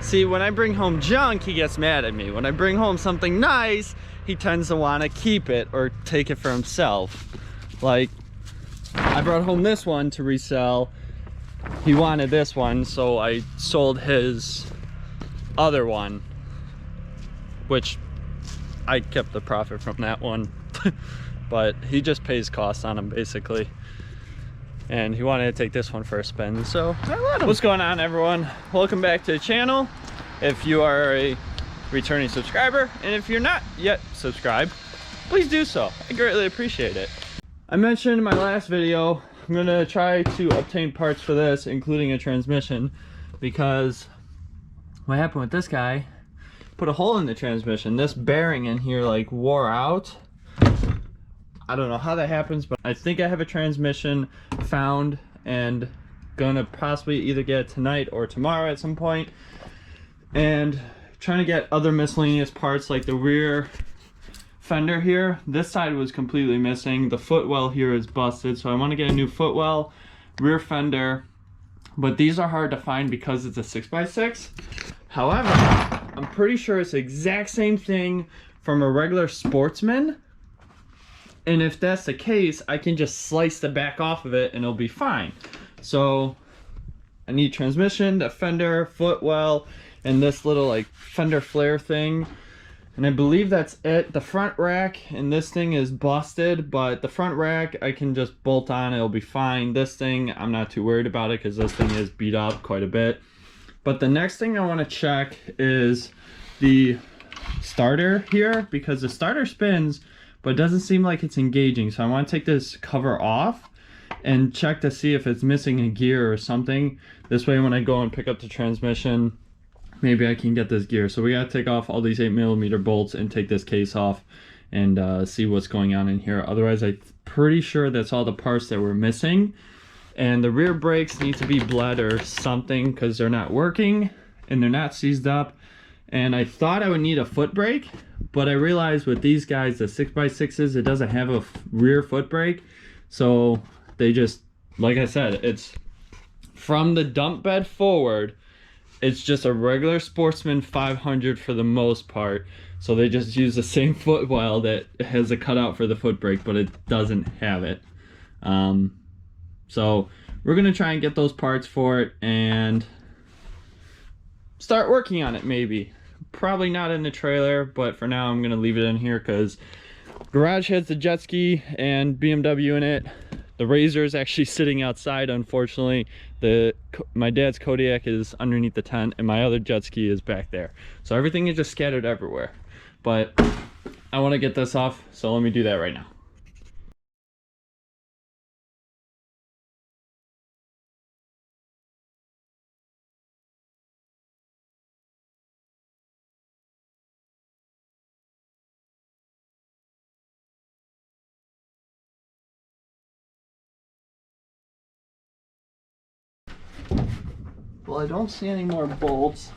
See, when I bring home junk, he gets mad at me. When I bring home something nice, he tends to want to keep it or take it for himself. Like, I brought home this one to resell. He wanted this one, so I sold his other one, which I kept the profit from that one. But he just pays costs on them basically, and he wanted to take this one for a spin, so I let him. What's going on, everyone? Welcome back to the channel. If you are a returning subscriber, and if you're not yet subscribed, please do so. I greatly appreciate it. I mentioned in my last video I'm gonna try to obtain parts for this, including a transmission, because what happened with this guy, put a hole in the transmission. This bearing in here like wore out. I don't know how that happens, but I think I have a transmission found and gonna possibly either get it tonight or tomorrow at some point. And trying to get other miscellaneous parts like the rear fender here. This side was completely missing. The footwell here is busted, so I want to get a new footwell, rear fender, but these are hard to find because it's a 6x6. However, I'm pretty sure it's the exact same thing from a regular Sportsman. And if that's the case, I can just slice the back off of it and it'll be fine. So I need transmission, the fender, footwell, and this little like fender flare thing. And I believe that's it. The front rack and this thing is busted, but the front rack I can just bolt on, it'll be fine. This thing, I'm not too worried about it because this thing is beat up quite a bit. But the next thing I want to check is the starter here, because the starter spins, but it doesn't seem like it's engaging. So I want to take this cover off and check to see if it's missing a gear or something. This way when I go and pick up the transmission, maybe I can get this gear. So we got to take off all these 8mm bolts and take this case off and see what's going on in here. Otherwise, I'm pretty sure that's all the parts that we're missing. And the rear brakes need to be bled or something because they're not working and they're not seized up. And I thought I would need a foot brake, but I realized with these guys, the 6x6s, it doesn't have a rear foot brake. So they just, like I said, it's from the dump bed forward, it's just a regular Sportsman 500 for the most part. So they just use the same footwell that has a cutout for the foot brake, but it doesn't have it. So we're gonna try and get those parts for it and start working on it maybe. Probably not in the trailer, but for now I'm gonna leave it in here because garage has the jet ski and BMW in it. The Razor is actually sitting outside, unfortunately. My dad's Kodiak is underneath the tent and my other jet ski is back there. So everything is just scattered everywhere. But I want to get this off, so let me do that right now. Well, I don't see any more bolts.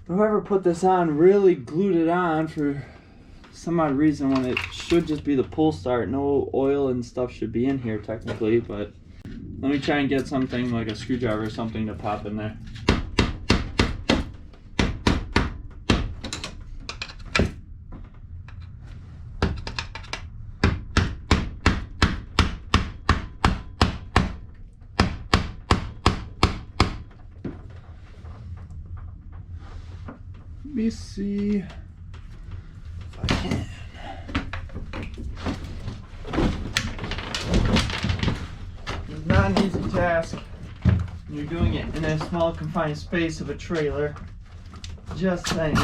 Whoever put this on really glued it on for some odd reason when it should just be the pull start. No oil and stuff should be in here technically, but let me try and get something like a screwdriver or something to pop in there. Let me see if I can. It's not an easy task when you're doing it in a small confined space of a trailer. Just saying.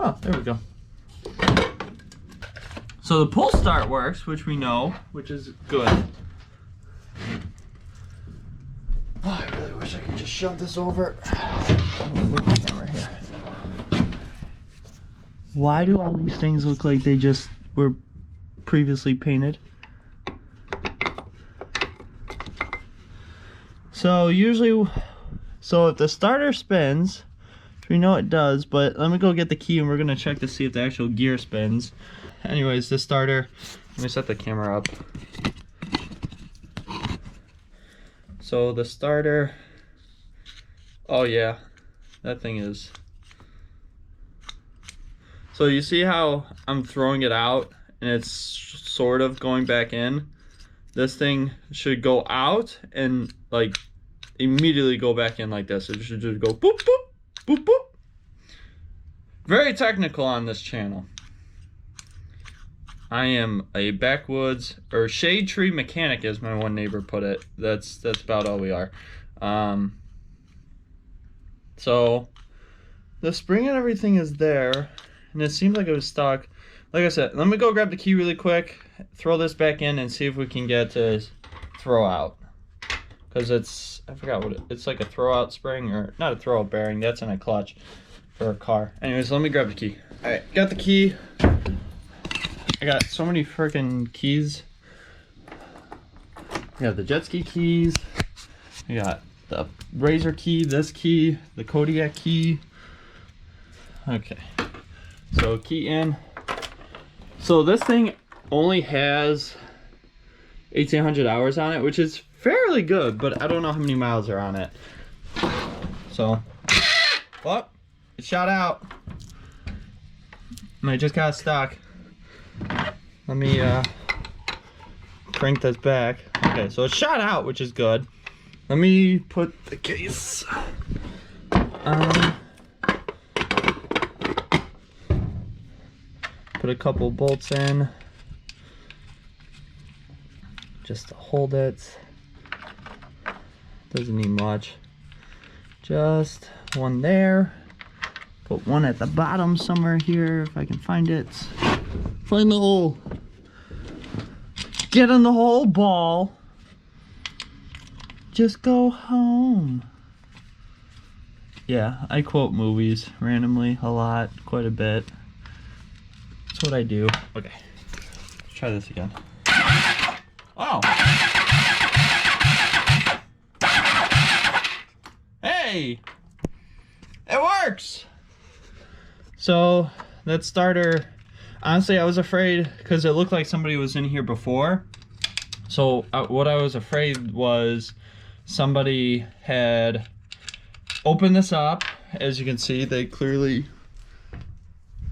Oh, there we go. So the pull start works, which we know, which is good. Oh, I really wish I could just shove this over. Move the camera here. Why do all these things look like they just were previously painted? So usually, if the starter spins, which we know it does, but let me go get the key and we're gonna check to see if the actual gear spins. Anyways, this starter, let me set the camera up. So the starter, oh yeah, that thing is. So you see how I'm throwing it out and it's sort of going back in? This thing should go out and like immediately go back in like this. It should just go boop, boop, boop, boop. Very technical on this channel. I am a backwoods or shade tree mechanic, as my one neighbor put it. That's about all we are. So the spring and everything is there, and it seems like it was stuck. Like I said, let me go grab the key really quick, throw this back in, and see if we can get to throw out. Because it's, I forgot what it's like, a throw out spring, or not a throw out bearing. That's in a clutch for a car. Anyways, let me grab the key. All right, got the key. I got so many freaking keys. I got the jet ski keys. I got the Razor key, this key, the Kodiak key. Okay, so key in. So this thing only has 1,800 hours on it, which is fairly good, but I don't know how many miles are on it. So, well, it shot out. And I just got stuck. Let me crank this back. Okay, so it shot out, which is good. Let me put the case put a couple bolts in just to hold it. Doesn't need much. Just one there. Put one at the bottom somewhere here if I can find it. Find the hole. Get in the hole, ball. Just go home. Yeah, I quote movies randomly a lot, quite a bit. That's what I do. Okay, let's try this again. Oh. Hey, it works. So that starter, honestly, I was afraid because it looked like somebody was in here before. So what I was afraid was somebody had opened this up. As you can see, they clearly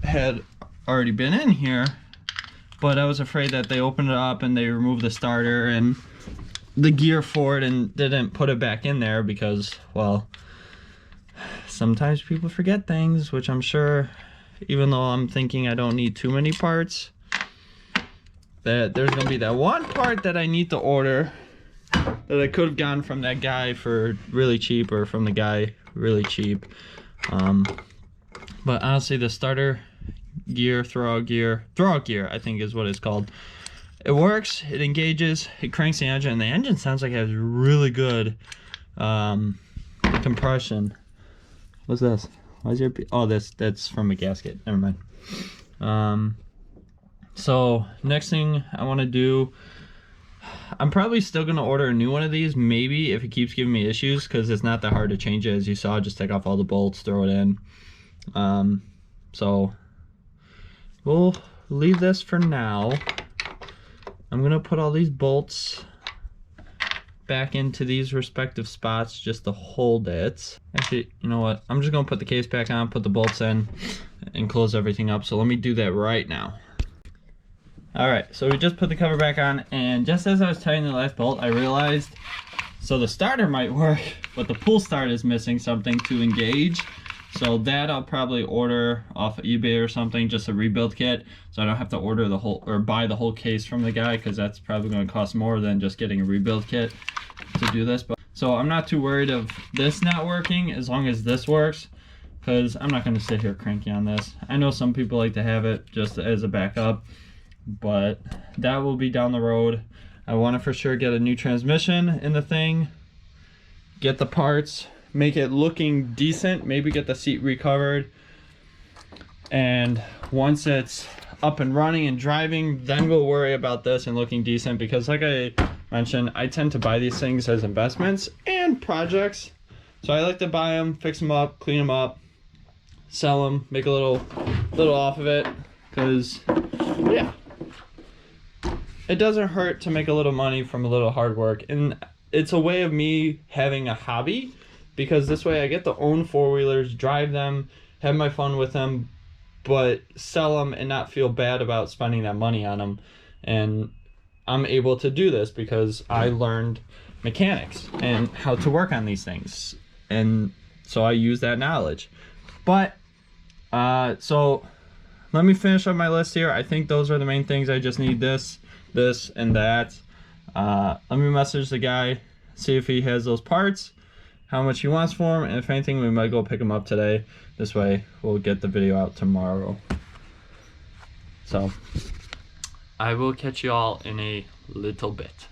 had already been in here, but I was afraid that they opened it up and they removed the starter and the gear for it and didn't put it back in there because, well, sometimes people forget things, which I'm sure, even though I'm thinking I don't need too many parts, that there's gonna be that one part that I need to order that I could have gotten from that guy for really cheap, or from the guy really cheap. But honestly, the starter gear, throw out gear, I think is what it's called. It works, it engages, it cranks the engine, and the engine sounds like it has really good compression. What's this? Why is your oh, that's from a gasket. Never mind. So next thing I want to do, I'm probably still gonna order a new one of these, maybe, if it keeps giving me issues, because it's not that hard to change it. As you saw, just take off all the bolts, throw it in. So we'll leave this for now. I'm gonna put all these bolts back into these respective spots just to hold it. Actually, you know what? I'm just gonna put the case back on, put the bolts in, and close everything up. So let me do that right now. All right, so we just put the cover back on, and just as I was tightening the last bolt, I realized, so the starter might work, but the pull start is missing something to engage. So that I'll probably order off of eBay or something, just a rebuild kit, so I don't have to order the whole, or buy the whole case from the guy, because that's probably going to cost more than just getting a rebuild kit to do this. But so I'm not too worried of this not working, as long as this works, because I'm not going to sit here cranky on this. I know some people like to have it just as a backup, but that will be down the road. I want to for sure get a new transmission in the thing, get the parts, make it looking decent, maybe get the seat recovered, and once it's up and running and driving, then we'll worry about this and looking decent, because like I mentioned, I tend to buy these things as investments and projects. So I like to buy them, fix them up, clean them up, sell them, make a little off of it, because yeah, it doesn't hurt to make a little money from a little hard work. And it's a way of me having a hobby, because this way I get to own four-wheelers, drive them, have my fun with them, but sell them and not feel bad about spending that money on them. And I'm able to do this because I learned mechanics and how to work on these things, and so I use that knowledge. But so let me finish up my list here. I think those are the main things. I just need this, and that. Let me message the guy, see if he has those parts, how much he wants for them, and if anything, we might go pick them up today. This way we'll get the video out tomorrow. So I will catch you all in a little bit.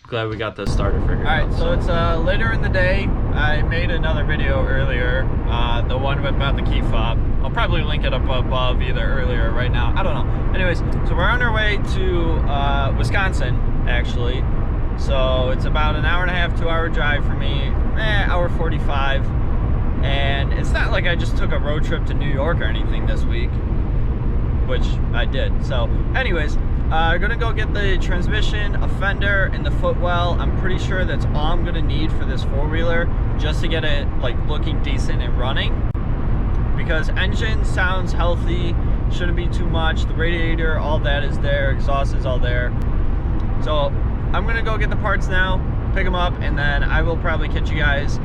Glad we got this started figured out. Alright, so it's later in the day. I made another video earlier, the one about the key fob. I'll probably link it up above, either earlier or right now, I don't know. Anyways, so we're on our way to Wisconsin, actually. So it's about an hour and a half, 2 hour drive for me, hour 45. And it's not like I just took a road trip to New York or anything this week, which I did. So anyways, I'm gonna go get the transmission, a fender, and the footwell. I'm pretty sure that's all I'm gonna need for this four-wheeler, just to get it like looking decent and running. Because engine sounds healthy, shouldn't be too much. The radiator, all that is there. Exhaust is all there. So I'm gonna go get the parts now, pick them up, and then I will probably catch you guys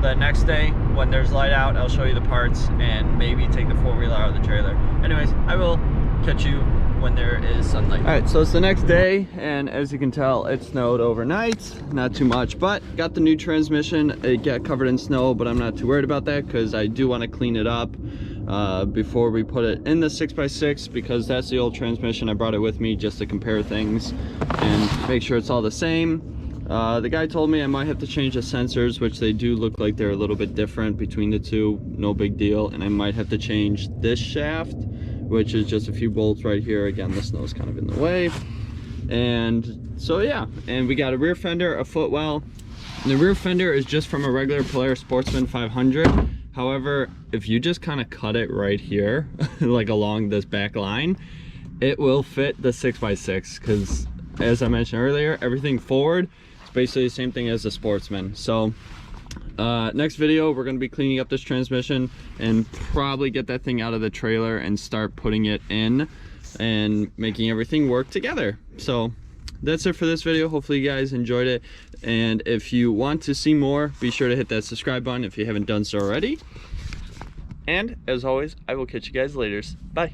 the next day when there's light out. I'll show you the parts and maybe take the four-wheeler out of the trailer. Anyways, I will catch you when there is sunlight. All right, so it's the next day, and as you can tell, it snowed overnight. Not too much, but got the new transmission. It got covered in snow, but I'm not too worried about that because I do want to clean it up before we put it in the 6x6, because that's the old transmission. I brought it with me just to compare things and make sure it's all the same. The guy told me I might have to change the sensors, which they do look like they're a little bit different between the two. No big deal. And I might have to change this shaft, which is just a few bolts right here. Again, the snow's kind of in the way. And so yeah, and we got a rear fender, a footwell. And the rear fender is just from a regular Polaris Sportsman 500. However, if you just kind of cut it right here, like along this back line, it will fit the 6x6, because as I mentioned earlier, everything forward is basically the same thing as the Sportsman. So next video, we're going to be cleaning up this transmission and probably get that thing out of the trailer and start putting it in and making everything work together. So that's it for this video. Hopefully you guys enjoyed it, and if you want to see more, be sure to hit that subscribe button if you haven't done so already. And as always, I will catch you guys later. Bye.